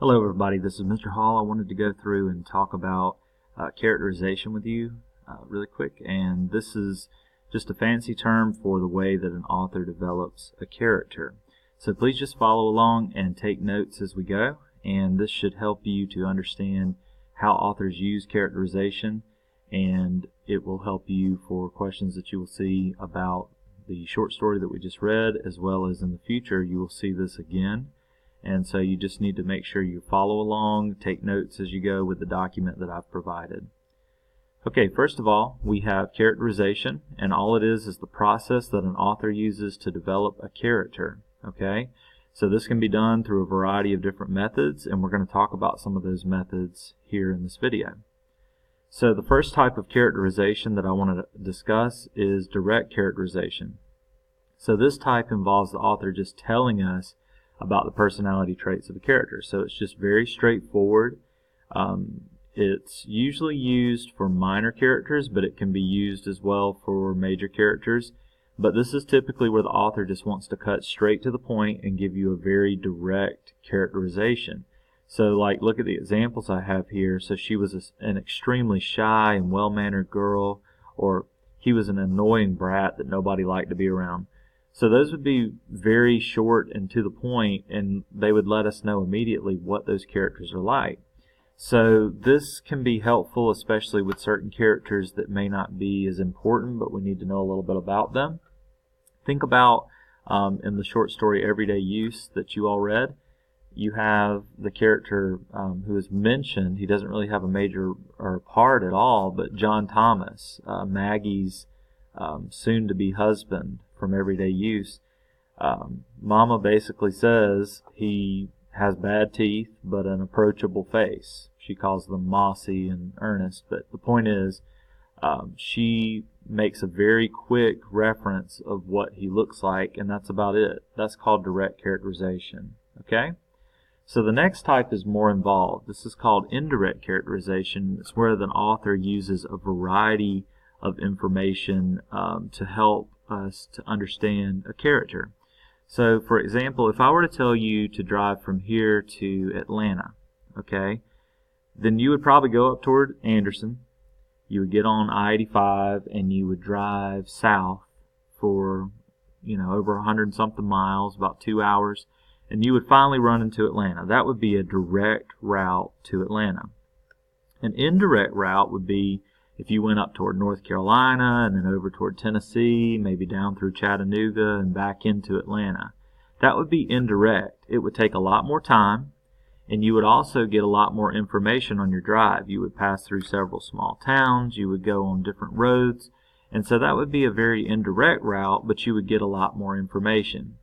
Hello everybody, this is Mr. Hall. I wanted to go through and talk about characterization with you really quick, and this is just a fancy term for the way that an author develops a character. So please just follow along and take notes as we go, and this should help you to understand how authors use characterization, and it will help you for questions that you will see about the short story that we just read, as well as in the future you will see this again. And so you just need to make sure you follow along, take notes as you go with the document that I've provided. Okay, first of all, we have characterization, and all it is the process that an author uses to develop a character. Okay, so this can be done through a variety of different methods, and we're going to talk about some of those methods here in this video. So the first type of characterization that I want to discuss is direct characterization. So this type involves the author just telling us about the personality traits of a character. So it's just very straightforward. It's usually used for minor characters, but it can be used as well for major characters. But this is typically where the author just wants to cut straight to the point and give you a very direct characterization. So like, look at the examples I have here. So she was an extremely shy and well-mannered girl, or he was an annoying brat that nobody liked to be around. So those would be very short and to the point, and they would let us know immediately what those characters are like. So this can be helpful, especially with certain characters that may not be as important, but we need to know a little bit about them. Think about in the short story Everyday Use that you all read, you have the character who is mentioned. He doesn't really have a major or part at all, but John Thomas, Maggie's soon-to-be husband from Everyday Use. Mama basically says he has bad teeth but an approachable face. She calls them mossy and earnest, but the point is she makes a very quick reference of what he looks like, and that's about it. That's called direct characterization. Okay? So the next type is more involved. This is called indirect characterization. It's where the author uses a variety of information to help us to understand a character. So for example, if I were to tell you to drive from here to Atlanta, okay, then you would probably go up toward Anderson, you would get on I-85, and you would drive south for over 100 and something miles, about 2 hours, and you would finally run into Atlanta. That would be a direct route to Atlanta. An indirect route would be if you went up toward North Carolina and then over toward Tennessee, maybe down through Chattanooga and back into Atlanta. That would be indirect. It would take a lot more time, and you would also get a lot more information on your drive. You would pass through several small towns, you would go on different roads, and so that would be a very indirect route, but you would get a lot more information.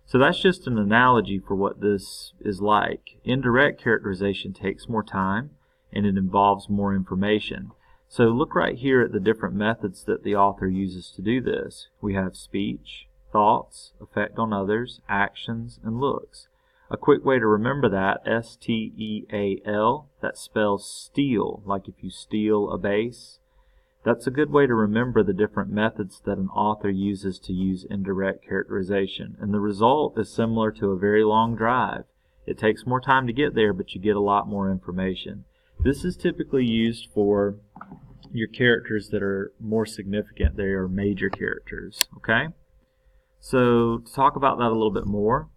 So that's just an analogy for what this is like. Indirect characterization takes more time, and it involves more information. So look right here at the different methods that the author uses to do this. We have speech, thoughts, effect on others, actions, and looks. A quick way to remember that, S-T-E-A-L, that spells steal, like if you steal a base. That's a good way to remember the different methods that an author uses to use indirect characterization. And the result is similar to a very long drive. It takes more time to get there, but you get a lot more information. This is typically used for your characters that are more significant. They are major characters. Okay? So to talk about that a little bit more,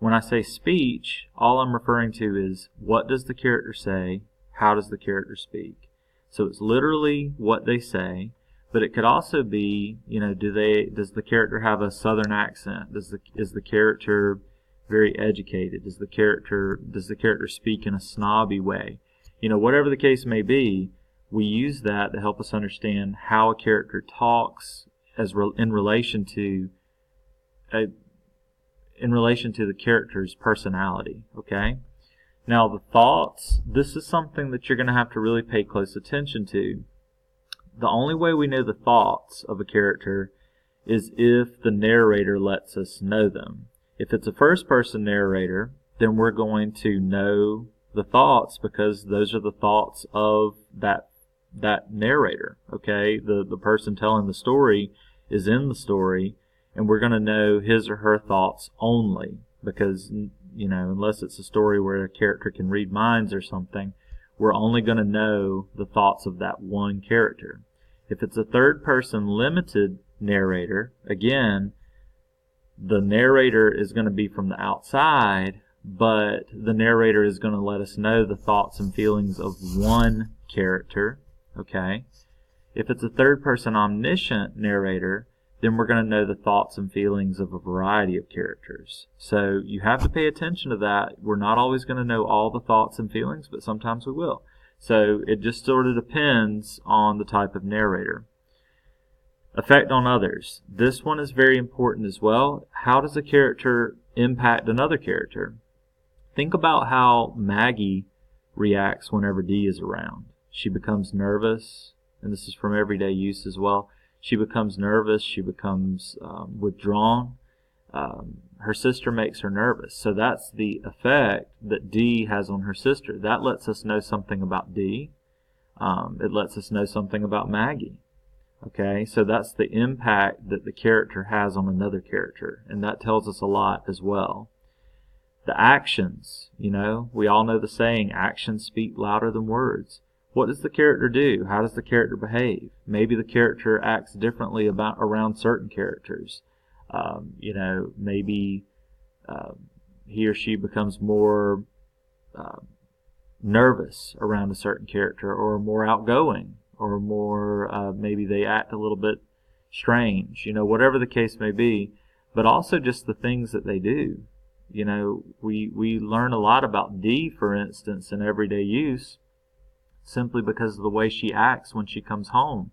when I say speech, all I'm referring to is what does the character say, how does the character speak. So it's literally what they say, but it could also be, does the character have a southern accent? Is the character very educated? Does the character speak in a snobby way? Whatever the case may be, we use that to help us understand how a character talks in relation to the character's personality. Okay? Now the thoughts, this is something that you're going to have to really pay close attention to. The only way we know the thoughts of a character is if the narrator lets us know them. If it's a first-person narrator, then we're going to know the thoughts because those are the thoughts of that narrator. Okay, the person telling the story is in the story, and we're going to know his or her thoughts only because unless it's a story where a character can read minds or something, we're only going to know the thoughts of that one character. If it's a third-person limited narrator, again, the narrator is going to be from the outside, but the narrator is going to let us know the thoughts and feelings of one character, okay? If it's a third-person omniscient narrator, then we're going to know the thoughts and feelings of a variety of characters. So you have to pay attention to that. We're not always going to know all the thoughts and feelings, but sometimes we will. So it just sort of depends on the type of narrator. Effect on others. This one is very important as well. How does a character impact another character? Think about how Maggie reacts whenever Dee is around. She becomes nervous, and this is from everyday use as well. She becomes nervous, she becomes withdrawn. Her sister makes her nervous. So that's the effect that Dee has on her sister. That lets us know something about Dee. It lets us know something about Maggie. Okay, so that's the impact that the character has on another character, and that tells us a lot as well. The actions, we all know the saying, actions speak louder than words. What does the character do? How does the character behave? Maybe the character acts differently around certain characters. Maybe he or she becomes more nervous around a certain character, or more outgoing, or more, maybe they act a little bit strange, whatever the case may be, but also just the things that they do. We learn a lot about Dee, for instance, in everyday use, simply because of the way she acts when she comes home.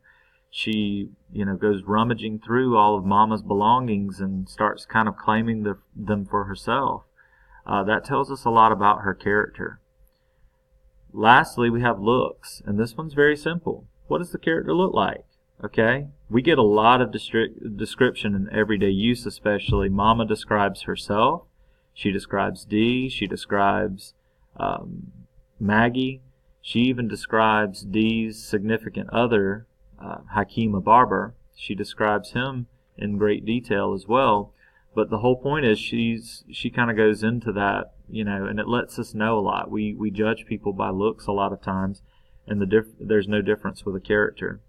She, goes rummaging through all of Mama's belongings and starts kind of claiming them for herself. That tells us a lot about her character. Lastly, we have looks, and this one's very simple. What does the character look like? Okay, we get a lot of description in everyday use, especially. Mama describes herself. She describes Dee. She describes Maggie. She even describes Dee's significant other, Hakeem Barber. She describes him in great detail as well. But the whole point is she kind of goes into that, and it lets us know a lot. We judge people by looks a lot of times, and there's no difference with a character.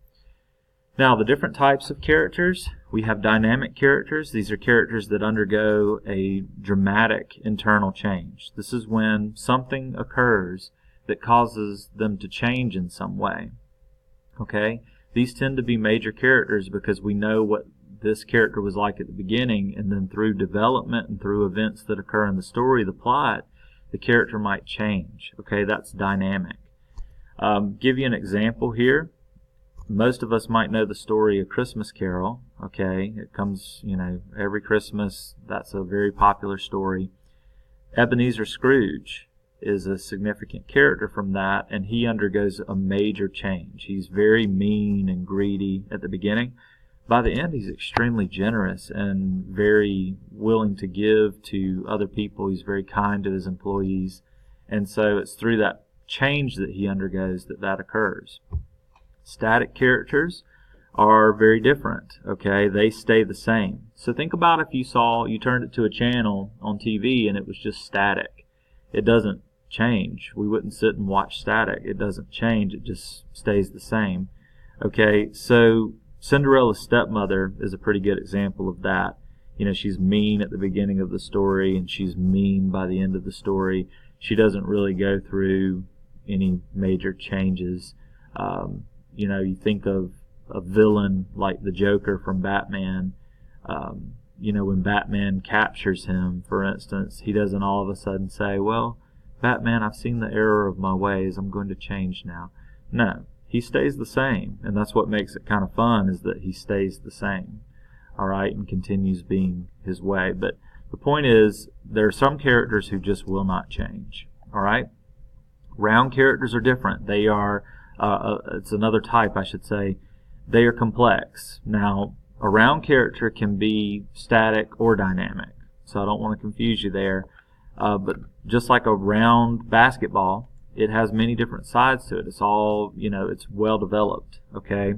Now, the different types of characters. We have dynamic characters. These are characters that undergo a dramatic internal change. This is when something occurs that causes them to change in some way. Okay? These tend to be major characters because we know what this character was like at the beginning, and then through development and through events that occur in the story, the plot, the character might change. Okay, that's dynamic. Give you an example here. Most of us might know the story A Christmas Carol. Okay, it comes, every Christmas. That's a very popular story. Ebenezer Scrooge is a significant character from that, and he undergoes a major change. He's very mean and greedy at the beginning. By the end, he's extremely generous and very willing to give to other people. He's very kind to his employees. And so it's through that change that he undergoes that occurs. Static characters are very different, okay? They stay the same. So think about if you turned it to a channel on TV and it was just static. It doesn't change. We wouldn't sit and watch static. It doesn't change. It just stays the same. Okay, so Cinderella's stepmother is a pretty good example of that. She's mean at the beginning of the story, and she's mean by the end of the story. She doesn't really go through any major changes. You think of a villain like the Joker from Batman. When Batman captures him, for instance, he doesn't all of a sudden say, well, Batman, I've seen the error of my ways. I'm going to change now. No. He stays the same, and that's what makes it kind of fun, is that he stays the same, all right, and continues being his way. But the point is, there are some characters who just will not change, all right? Round characters are different. They are, it's another type, I should say. They are complex. Now, a round character can be static or dynamic, so I don't want to confuse you there. But just like a round basketball, it has many different sides to it. It's all, it's well developed, okay?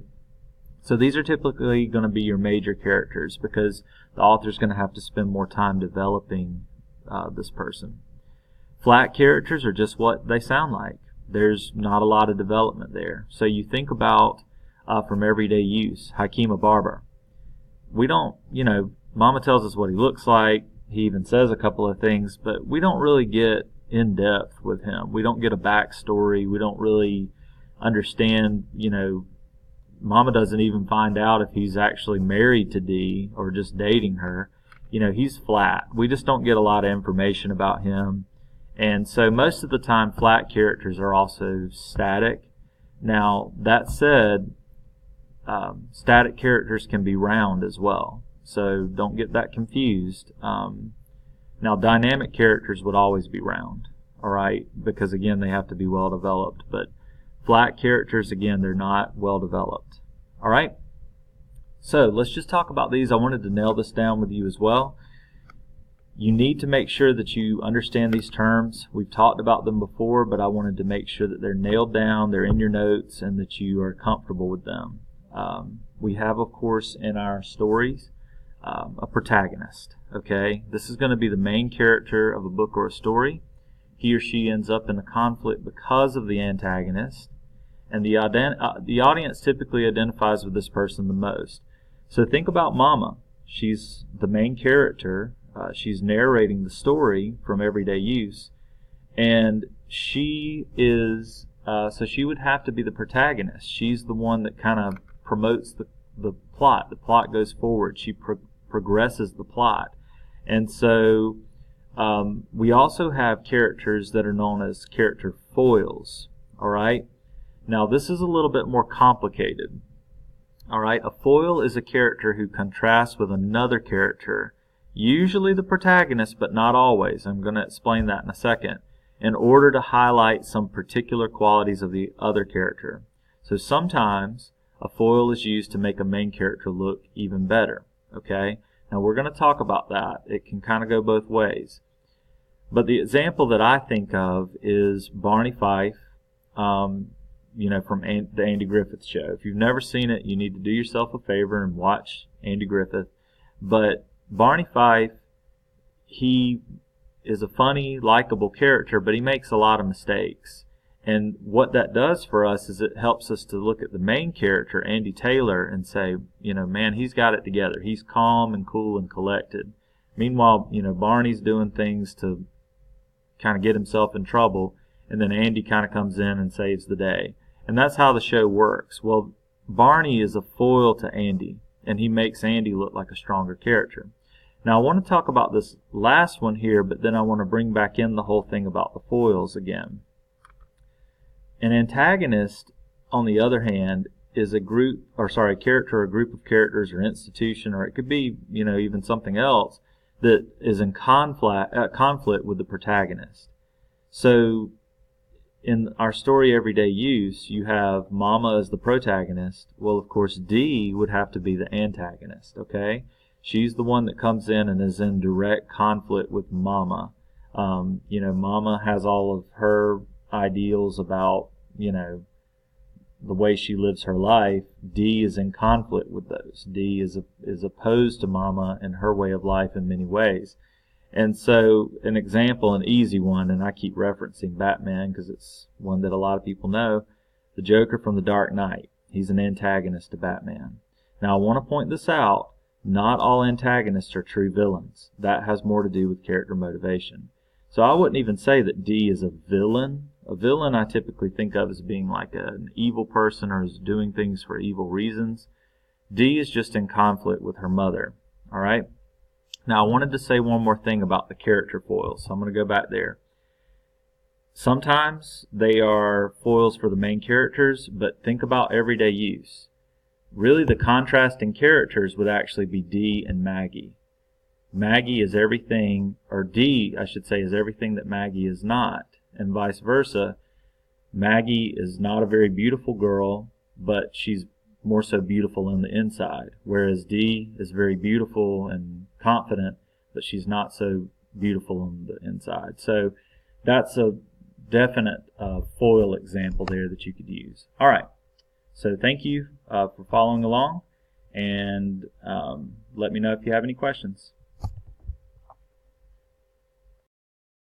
So these are typically going to be your major characters because the author's going to have to spend more time developing this person. Flat characters are just what they sound like. There's not a lot of development there. So you think about from everyday use, Hakeem a barber. We don't, Mama tells us what he looks like. He even says a couple of things, but we don't really get in depth with him. We don't get a backstory. We don't really understand, Mama doesn't even find out if he's actually married to Dee or just dating her. He's flat. We just don't get a lot of information about him. And so most of the time, flat characters are also static. Now, that said, static characters can be round as well. So don't get that confused. Now, dynamic characters would always be round, all right? Because, again, they have to be well developed. But flat characters, again, they're not well developed. All right? So let's just talk about these. I wanted to nail this down with you as well. You need to make sure that you understand these terms. We've talked about them before, but I wanted to make sure that they're nailed down, they're in your notes, and that you are comfortable with them. We have, of course, in our stories, a protagonist. Okay? This is going to be the main character of a book or a story. He or she ends up in a conflict because of the antagonist, and the audience typically identifies with this person the most. So think about Mama. She's the main character. She's narrating the story from everyday use, and she is so she would have to be the protagonist. She's the one that kind of promotes the plot. The plot goes forward. She progresses the plot. And so we also have characters that are known as character foils. All right? Now, this is a little bit more complicated. All right? A foil is a character who contrasts with another character, usually the protagonist, but not always. I'm going to explain that in a second, in order to highlight some particular qualities of the other character. So sometimes a foil is used to make a main character look even better. Okay? Now we're going to talk about that. It can kind of go both ways. But the example that I think of is Barney Fife, from the Andy Griffith Show. If you've never seen it, you need to do yourself a favor and watch Andy Griffith. But Barney Fife, he is a funny, likable character, but he makes a lot of mistakes. And what that does for us is it helps us to look at the main character, Andy Taylor, and say, man, he's got it together. He's calm and cool and collected. Meanwhile, Barney's doing things to kind of get himself in trouble, and then Andy kind of comes in and saves the day. And that's how the show works. Well, Barney is a foil to Andy, and he makes Andy look like a stronger character. Now, I want to talk about this last one here, but then I want to bring back in the whole thing about the foils again. An antagonist, on the other hand, is a character or a group of characters or institution, or it could be, even something else that is in conflict with the protagonist. So, in our story Everyday Use, you have Mama as the protagonist. Well, of course, Dee would have to be the antagonist, okay? She's the one that comes in and is in direct conflict with Mama. Mama has all of her ideals about, the way she lives her life. Dee is in conflict with those. Dee is opposed to Mama and her way of life in many ways. And so, an example, an easy one, and I keep referencing Batman because it's one that a lot of people know, the Joker from The Dark Knight. He's an antagonist to Batman. Now, I want to point this out. Not all antagonists are true villains. That has more to do with character motivation. So I wouldn't even say that Dee is a villain. A villain I typically think of as being like an evil person or is doing things for evil reasons. Dee is just in conflict with her mother. All right? Now, I wanted to say one more thing about the character foils, so I'm going to go back there. Sometimes they are foils for the main characters, but think about everyday use. Really, the contrasting characters would actually be Dee and Maggie. Maggie is everything, or Dee, I should say, is everything that Maggie is not, and vice versa. Maggie is not a very beautiful girl, but she's more so beautiful on the inside, whereas Dee is very beautiful and confident, but she's not so beautiful on the inside. So that's a definite foil example there that you could use. All right, so thank you for following along, and let me know if you have any questions.